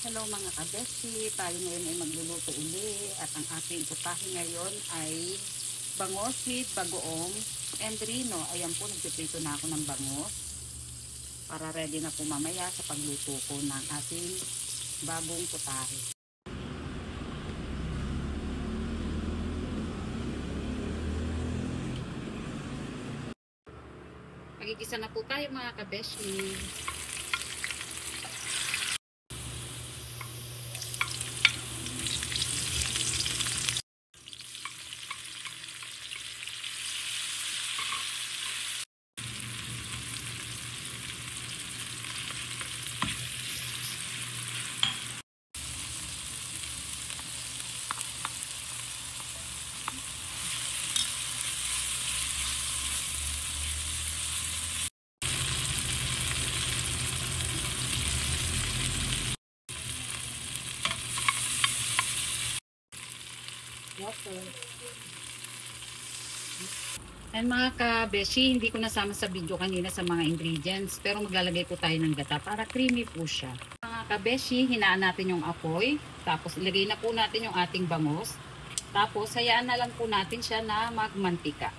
Hello mga kabeshi, tayo ngayon ay magluluto uli at ang ating putahe ngayon ay bangos with bagoong and rino. Ayan po, nagpiprito na ako ng bangos para ready na po mamaya sa pagluto ko ng ating bagong putahe. Magigisa na po tayo mga kabeshi. And mga kabeshi, hindi ko nasama sa video kanina sa mga ingredients, pero maglalagay po tayo ng gata para creamy po siya. Mga kabeshi, hinaan natin yung apoy, tapos ilagay na po natin yung ating bangos, tapos hayaan na lang po natin siya na magmantika.